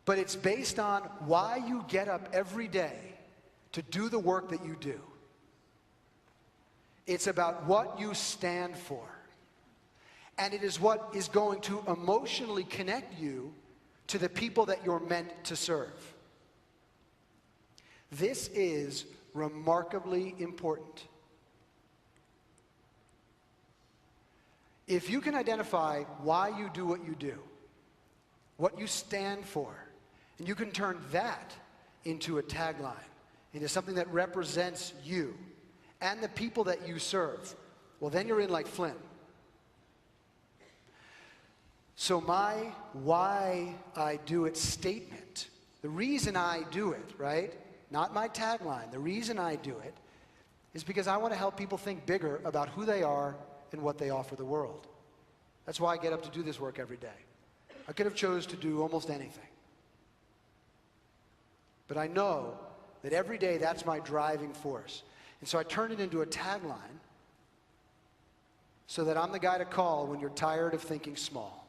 but it's based on why you get up every day to do the work that you do. It's about what you stand for. And it is what is going to emotionally connect you to the people that you're meant to serve. This is remarkably important. If you can identify why you do what you do, what you stand for, and you can turn that into a tagline, into something that represents you and the people that you serve, well, then you're in like Flynn. So my why I do it statement, the reason I do it, right? Not my tagline, the reason I do it is because I want to help people think bigger about who they are and what they offer the world. That's why I get up to do this work every day. I could have chose to do almost anything. But I know that every day that's my driving force. And so I turn it into a tagline so that I'm the guy to call when you're tired of thinking small.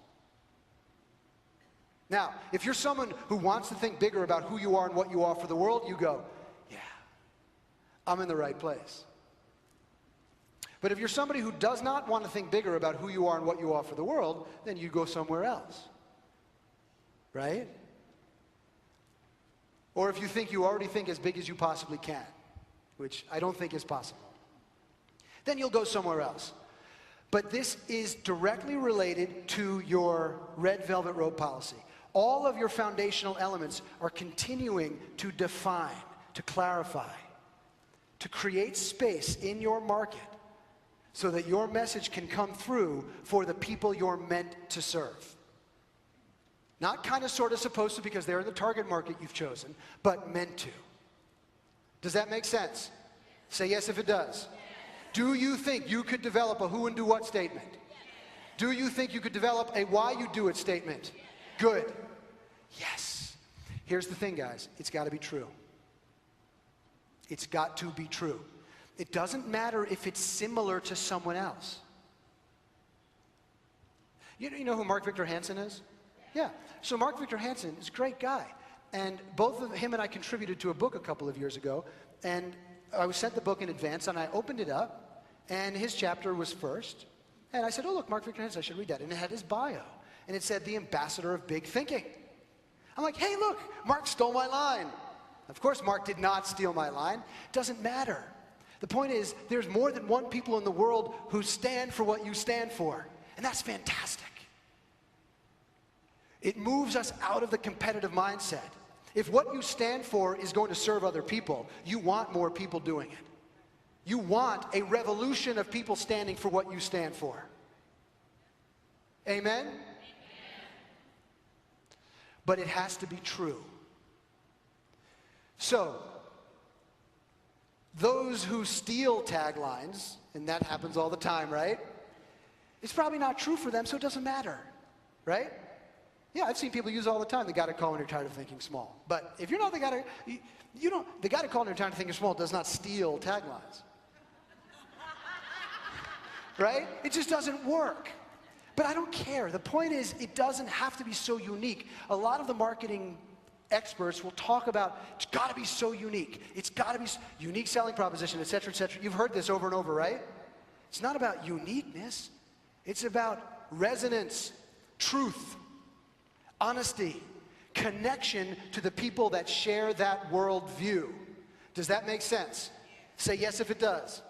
Now, if you're someone who wants to think bigger about who you are and what you offer the world, you go, yeah, I'm in the right place. But if you're somebody who does not want to think bigger about who you are and what you offer the world, then you go somewhere else. Right? Or if you think you already think as big as you possibly can, which I don't think is possible, then you'll go somewhere else. But this is directly related to your red velvet rope policy. All of your foundational elements are continuing to define, to clarify, to create space in your market so that your message can come through for the people you're meant to serve. Not kind of, sort of, supposed to because they're the target market you've chosen, but meant to. Does that make sense? Say yes if it does. Do you think you could develop a who and do what statement? Do you think you could develop a why you do it statement? Good. Yes. Here's the thing, guys. It's got to be true. It's got to be true. It doesn't matter if it's similar to someone else. You know who Mark Victor Hansen is? Yeah. So Mark Victor Hansen is a great guy. And both of him and I contributed to a book a couple of years ago. And I was sent the book in advance, and I opened it up, and his chapter was first. And I said, oh, look, Mark Victor Hansen, I should read that. And it had his bio. And it said, the ambassador of big thinking. I'm like, hey, look, Mark stole my line. Of course, Mark did not steal my line. Doesn't matter. The point is, there's more than one people in the world who stand for what you stand for. And that's fantastic. It moves us out of the competitive mindset. If what you stand for is going to serve other people, you want more people doing it. You want a revolution of people standing for what you stand for. Amen? Amen. But it has to be true. So, those who steal taglines, and that happens all the time, right? It's probably not true for them, so it doesn't matter, right? Yeah, I've seen people use all the time the guy to call when you're tired of thinking small. But if you're not the guy to, the guy to call when you're tired of thinking small does not steal taglines. Right? It just doesn't work. But I don't care. The point is, it doesn't have to be so unique. A lot of the marketing experts will talk about, it's got to be so unique. It's got to be unique selling proposition, et cetera, et cetera. You've heard this over and over, right? It's not about uniqueness. It's about resonance, truth, honesty, connection to the people that share that worldview. Does that make sense? Say yes if it does.